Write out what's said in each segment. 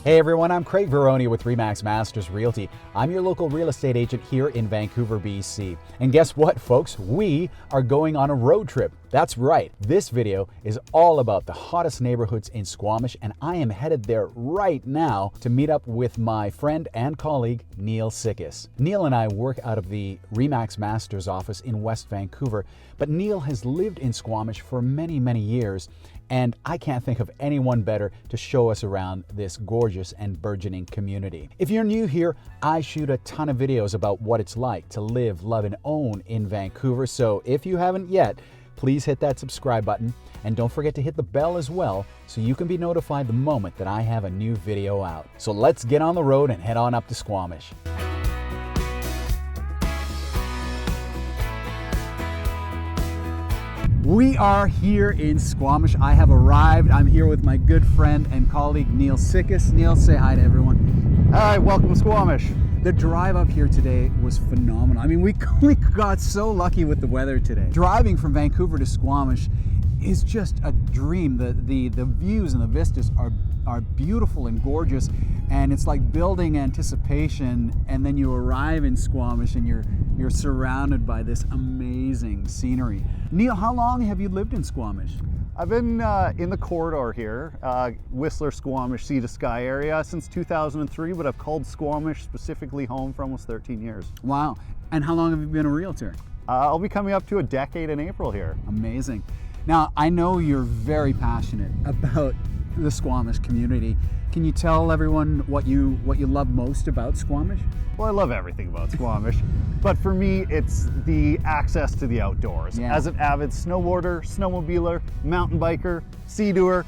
Hey everyone, I'm Craig Veroni with RE/MAX Masters Realty. I'm your local real estate agent here in Vancouver, BC. And guess what, folks? We are going on a road trip. That's right. This video is all about the hottest neighborhoods in Squamish, and I am headed there right now to meet up with my friend and colleague, Neal Sikkes. Neal and I work out of the RE/MAX Masters office in West Vancouver, but Neal has lived in Squamish for many, many years, and I can't think of anyone better to show us around this gorgeous and burgeoning community. If you're new here, I shoot a ton of videos about what it's like to live, love, and own in Vancouver. So if you haven't yet, please hit that subscribe button and don't forget to hit the bell as well so you can be notified the moment that I have a new video out. So let's get on the road and head on up to Squamish. We are here in Squamish. I have arrived. I'm here with my good friend and colleague, Neal Sikkes. Neal, say hi to everyone. Hi, welcome to Squamish. The drive up here today was phenomenal. I mean, we got so lucky with the weather today. Driving from Vancouver to Squamish is just a dream. The views and the vistas are beautiful and gorgeous, and it's like building anticipation, and then you arrive in Squamish and you're surrounded by this amazing scenery. Neal, how long have you lived in Squamish? I've been in the corridor here, Whistler, Squamish, Sea to Sky area since 2003, but I've called Squamish specifically home for almost 13 years. Wow. And how long have you been a realtor? I'll be coming up to a decade in April here. Amazing. Now, I know you're very passionate about the Squamish community. Can you tell everyone what you love most about Squamish? Well, I love everything about Squamish, but for me, it's the access to the outdoors. Yeah. As an avid snowboarder, snowmobiler, mountain biker, sea-doer,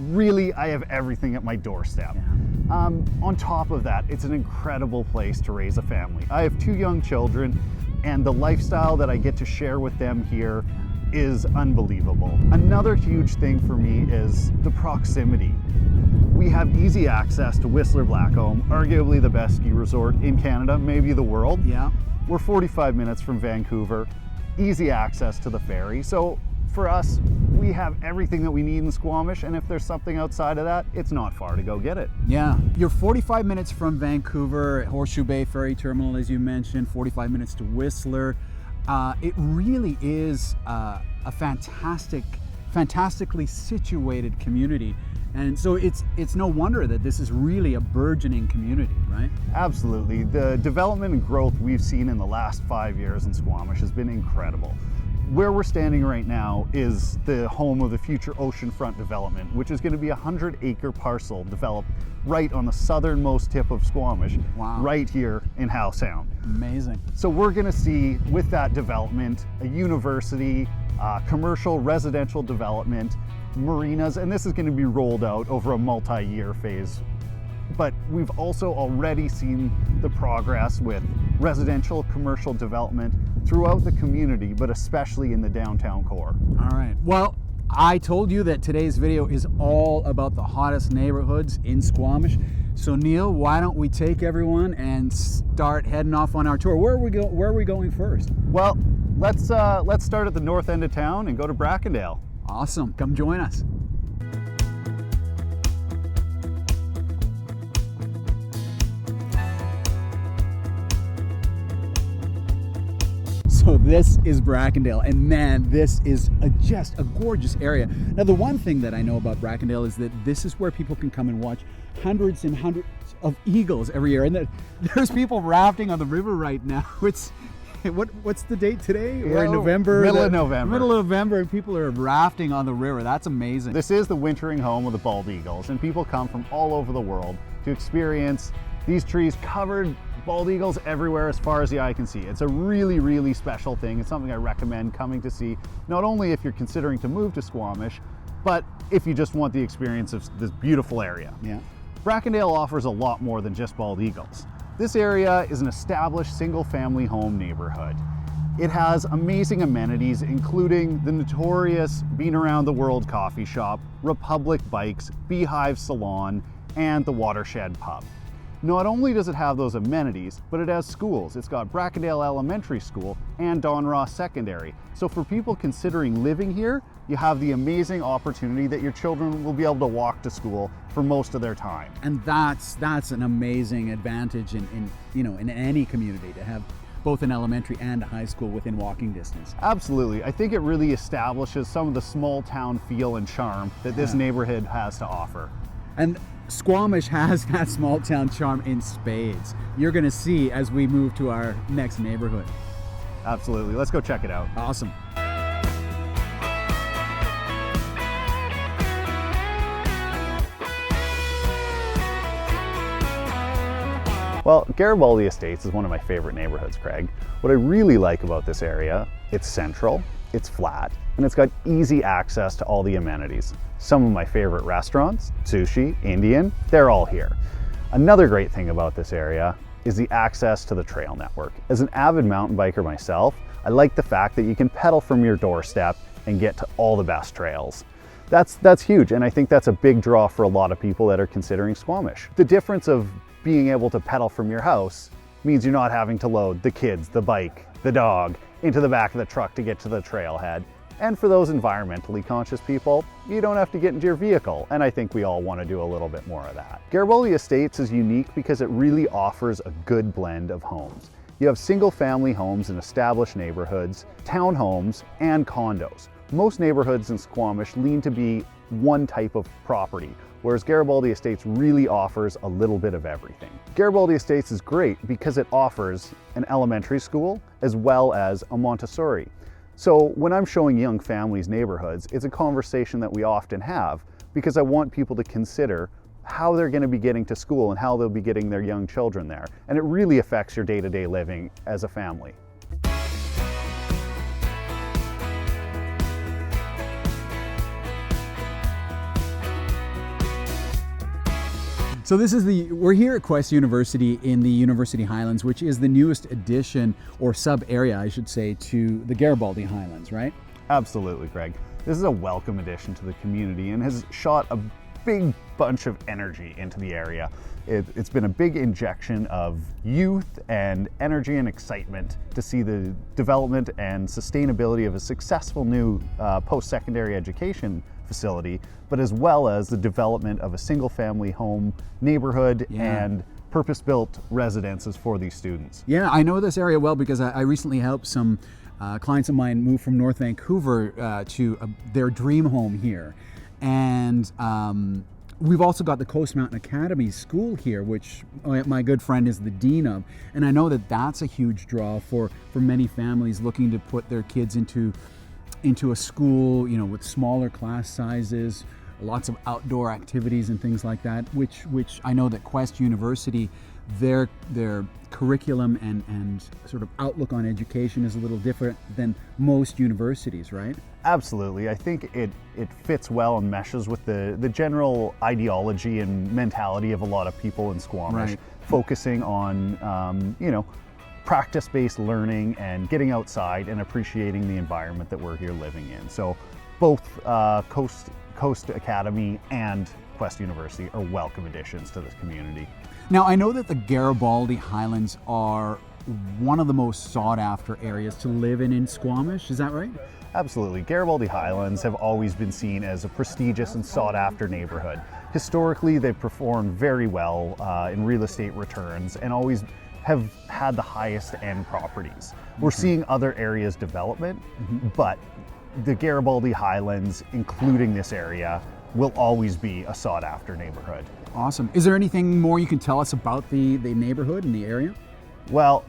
really, I have everything at my doorstep. Yeah. On top of that, it's an incredible place to raise a family. I have 2 young children, and the lifestyle that I get to share with them here is unbelievable. Another huge thing for me is the proximity. We have easy access to Whistler Blackcomb, arguably the best ski resort in Canada, maybe the world. Yeah. We're 45 minutes from Vancouver, easy access to the ferry. So for us, we have everything that we need in Squamish, and if there's something outside of that, it's not far to go get it. Yeah. You're 45 minutes from Vancouver, Horseshoe Bay Ferry Terminal, as you mentioned, 45 minutes to Whistler. It really is a fantastically situated community. And so it's no wonder that this is really a burgeoning community, right? Absolutely. The development and growth we've seen in the last 5 years in Squamish has been incredible. Where we're standing right now is the home of the future oceanfront development, which is going to be a 100-acre parcel developed right on the southernmost tip of Squamish. Wow. Right here in Howe Sound. Amazing. So we're going to see, with that development, a university, commercial, residential development, marinas, and this is going to be rolled out over a multi-year phase. But we've also already seen the progress with residential, commercial development throughout the community, but especially in the downtown core. All right. Well, I told you that today's video is all about the hottest neighborhoods in Squamish. So Neal, why don't we take everyone and start heading off on our tour? Where are we going first? Well, let's start at the north end of town and go to Bracken Dale. Awesome. Come join us. So this is Bracken Dale, and man, this is just a gorgeous area. Now, the one thing that I know about Bracken Dale is that this is where people can come and watch hundreds and hundreds of eagles every year, and there's people rafting on the river right now. What's the date today? We're in November. Middle of November. Middle of November, and people are rafting on the river. That's amazing. This is the wintering home of the bald eagles, and people come from all over the world to experience these trees covered bald eagles everywhere as far as the eye can see. It's a really, really special thing. It's something I recommend coming to see, not only if you're considering to move to Squamish, but if you just want the experience of this beautiful area. Yeah. Bracken Dale offers a lot more than just bald eagles. This area is an established single-family home neighborhood. It has amazing amenities, including the notorious Bean Around the World coffee shop, Republic Bikes, Beehive Salon, and the Watershed Pub. Not only does it have those amenities, but it has schools. It's got Bracken Dale Elementary School and Don Ross Secondary. So for people considering living here, you have the amazing opportunity that your children will be able to walk to school for most of their time. And that's an amazing advantage in any community, to have both an elementary and a high school within walking distance. Absolutely. I think it really establishes some of the small town feel and charm that this neighborhood has to offer. And Squamish has that small town charm in spades. You're going to see as we move to our next neighborhood. Absolutely. Let's go check it out. Awesome. Well, Garibaldi Estates is one of my favorite neighborhoods, Craig. What I really like about this area, it's central, it's flat, and it's got easy access to all the amenities. Some of my favorite restaurants, sushi, Indian, they're all here. Another great thing about this area is the access to the trail network. As an avid mountain biker myself, I like the fact that you can pedal from your doorstep and get to all the best trails. That's huge, and I think that's a big draw for a lot of people that are considering Squamish. The difference of being able to pedal from your house means you're not having to load the kids, the bike, the dog into the back of the truck to get to the trailhead. And for those environmentally conscious people, you don't have to get into your vehicle, and I think we all want to do a little bit more of that. Garibaldi Estates is unique because it really offers a good blend of homes. You have single-family homes in established neighborhoods, townhomes, and condos. Most neighborhoods in Squamish lean to be one type of property, whereas Garibaldi Estates really offers a little bit of everything. Garibaldi Estates is great because it offers an elementary school as well as a Montessori. So when I'm showing young families neighborhoods, it's a conversation that we often have because I want people to consider how they're going to be getting to school and how they'll be getting their young children there. And it really affects your day-to-day living as a family. So we're here at Quest University in the University Highlands, which is the newest addition, or sub-area, I should say, to the Garibaldi Highlands, right? Absolutely, Greg. This is a welcome addition to the community and has shot a big bunch of energy into the area. It's been a big injection of youth and energy and excitement to see the development and sustainability of a successful new post-secondary education facility, but as well as the development of a single-family home neighborhood and purpose-built residences for these students. Yeah, I know this area well because I recently helped some clients of mine move from North Vancouver to their dream home here. And we've also got the Coast Mountain Academy School here, which my good friend is the dean of. And I know that that's a huge draw for many families looking to put their kids into a school, you know, with smaller class sizes, lots of outdoor activities and things like that, which I know that Quest University, their curriculum and sort of outlook on education is a little different than most universities, right? Absolutely. I think it fits well and meshes with the general ideology and mentality of a lot of people in Squamish, focusing on, you know, practice-based learning and getting outside and appreciating the environment that we're here living in. So both Coast Academy and Quest University are welcome additions to this community. Now, I know that the Garibaldi Highlands are one of the most sought-after areas to live in Squamish. Is that right? Absolutely. Garibaldi Highlands have always been seen as a prestigious and sought-after neighborhood. Historically, they've performed very well in real estate returns and always have had the highest end properties. We're seeing other areas development, but the Garibaldi Highlands, including this area, will always be a sought-after neighborhood. Awesome. Is there anything more you can tell us about the neighborhood and the area? Well,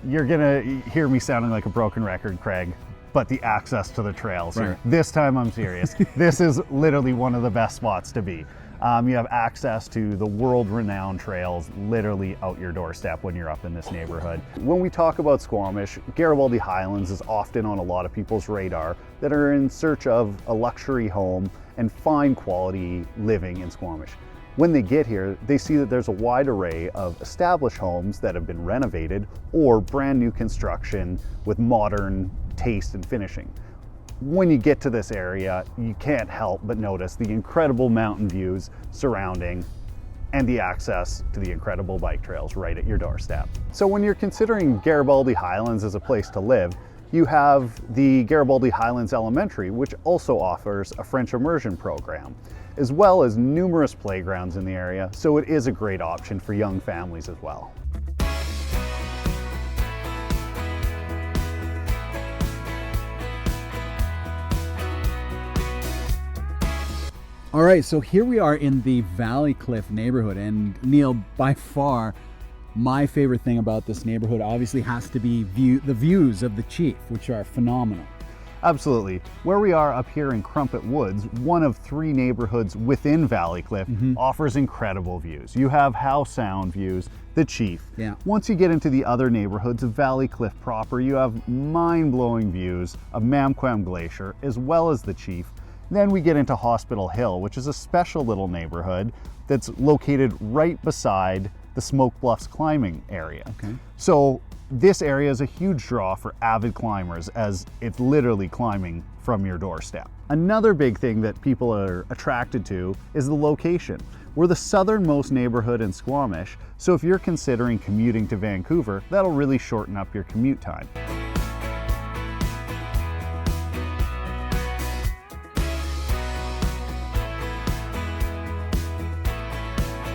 you're gonna hear me sounding like a broken record, Craig, but the access to the trails here. This time I'm serious. This is literally one of the best spots to be. You have access to the world-renowned trails literally out your doorstep when you're up in this neighborhood. When we talk about Squamish, Garibaldi Highlands is often on a lot of people's radar that are in search of a luxury home and fine quality living in Squamish. When they get here, they see that there's a wide array of established homes that have been renovated or brand new construction with modern taste and finishing. When you get to this area, you can't help but notice the incredible mountain views surrounding and the access to the incredible bike trails right at your doorstep. So when you're considering Garibaldi Highlands as a place to live, You have the Garibaldi Highlands Elementary, which also offers a French immersion program, as well as numerous playgrounds in the area, so it is a great option for young families as well. All right, so here we are in the Valley Cliff neighborhood, and Neal, by far, my favorite thing about this neighborhood obviously has to be the views of the Chief, which are phenomenal. Absolutely. Where we are up here in Crumpet Woods, one of 3 neighborhoods within Valley Cliff, offers incredible views. You have Howe Sound views, the Chief. Yeah. Once you get into the other neighborhoods of Valley Cliff proper, you have mind-blowing views of Mamquam Glacier as well as the Chief. Then we get into Hospital Hill, which is a special little neighborhood that's located right beside the Smoke Bluffs climbing area. Okay. So this area is a huge draw for avid climbers, as it's literally climbing from your doorstep. Another big thing that people are attracted to is the location. We're the southernmost neighborhood in Squamish, so if you're considering commuting to Vancouver, that'll really shorten up your commute time.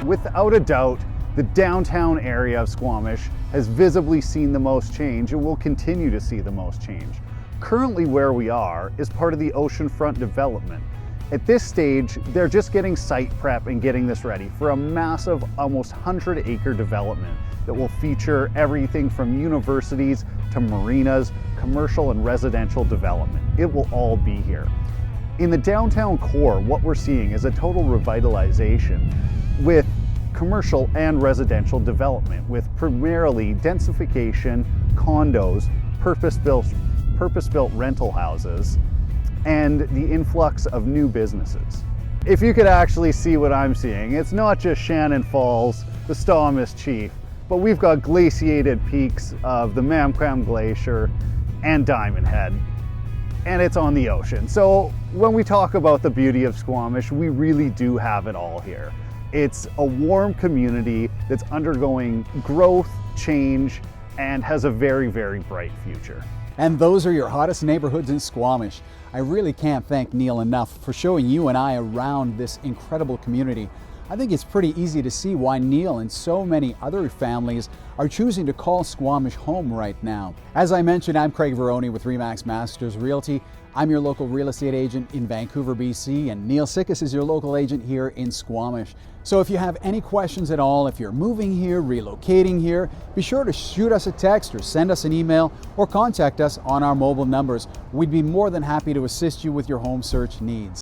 Without a doubt, the downtown area of Squamish has visibly seen the most change and will continue to see the most change. Currently where we are is part of the oceanfront development. At this stage, they're just getting site prep and getting this ready for a massive, almost 100-acre development that will feature everything from universities to marinas, commercial and residential development. It will all be here. In the downtown core, what we're seeing is a total revitalization with commercial and residential development, with primarily densification, condos, purpose-built rental houses, and the influx of new businesses. If you could actually see what I'm seeing, it's not just Shannon Falls, the Squamish Chief, but we've got glaciated peaks of the Mamquam Glacier and Diamond Head, and it's on the ocean. So when we talk about the beauty of Squamish, we really do have it all here. It's a warm community that's undergoing growth, change, and has a very, very bright future. And those are your hottest neighborhoods in Squamish. I really can't thank Neal enough for showing you and I around this incredible community. I think it's pretty easy to see why Neal and so many other families are choosing to call Squamish home right now. As I mentioned, I'm Craig Veroni with RE/MAX Masters Realty. I'm your local real estate agent in Vancouver, BC, and Neal Sikkes is your local agent here in Squamish. So if you have any questions at all, if you're moving here, relocating here, be sure to shoot us a text or send us an email or contact us on our mobile numbers. We'd be more than happy to assist you with your home search needs.